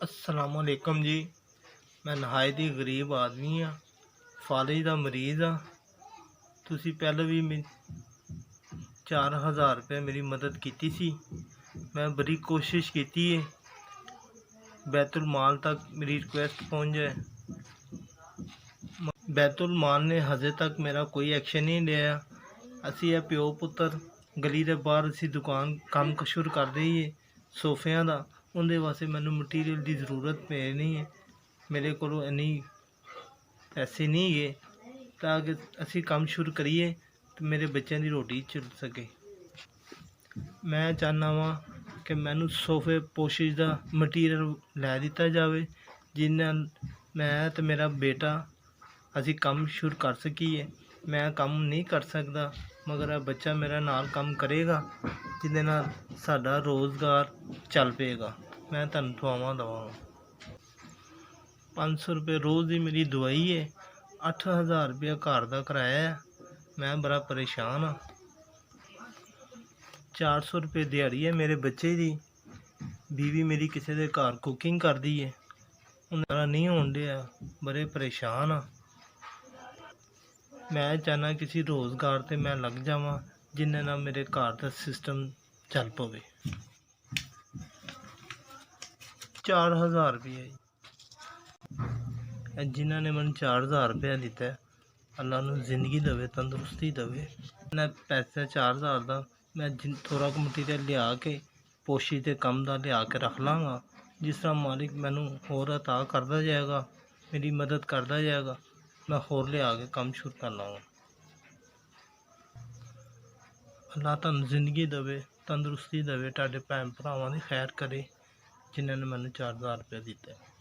अस्सलामुअलैकुम जी। मैं नहायत ही गरीब आदमी हाँ, फालिज का मरीज़ हाँ। तुसी पहले भी 4000 रुपये मेरी मदद की सी। मैं बड़ी कोशिश की है बैतुल माल तक मेरी रिक्वेस्ट पहुँच जाए। बैतुल माल ने हजे तक मेरा कोई एक्शन नहीं लिया। असी है प्यो पुत्र गली के बाहर असी दुकान काम शुरू कर दईए सोफिया का। उनके वास्ते मैनू मटीरियल की जरूरत पैनी है। मेरे को इन्नी पैसे नहीं है ताकि असी काम शुरू करिए तो मेरे बच्चों की रोटी चल सके। मैं चाहना वा कि मैनू सोफे पोशिश का मटीरियल लै दिता जाए जिन्हें मैं तो मेरा बेटा असी काम शुरू कर सकीए। मैं काम नहीं कर सकता मगर बच्चा मेरा नाल काम करेगा जिदे नाल साडा रोज़गार चल पेगा। मैं तुहानू दुआवां दवांगा। 500 रुपये रोज़ की मेरी दवाई है, 8000 रुपया घर का किराया है। मैं बड़ा परेशान हाँ। 400 रुपये दिहाड़ी है मेरे बच्चे की। बीवी मेरी किसी के घर कुकिंग करती है, उन्हें नहीं होने दिया। बड़े परेशान हाँ। मैं चाहना किसी रोज़गार से मैं लग जावा जिन्हें ना मेरे घर का सिस्टम चल पवे। 4000 रुपये जिन्होंने मैंने 4000 रुपया दिता है, अल्लाह नू जिंदगी देवे, तंदुरुस्ती देवे। मैं पैसा 4000 का मैं थोड़ा मटीरियल लिया के पोशी के कम का लिया के रख लाँगा। जिस तरह मालिक मैनू होर अता करता जाएगा, मेरी मदद करता जाएगा, मैं होर लिया के काम शुरू कर लाँगा। अल्लाह तुहानू जिंदगी देवे, तंदुरुस्ती देवे, तुहाडे भैन भरावां दी खैर करे जिन्होंने मैनू 4000 रुपया दिता है।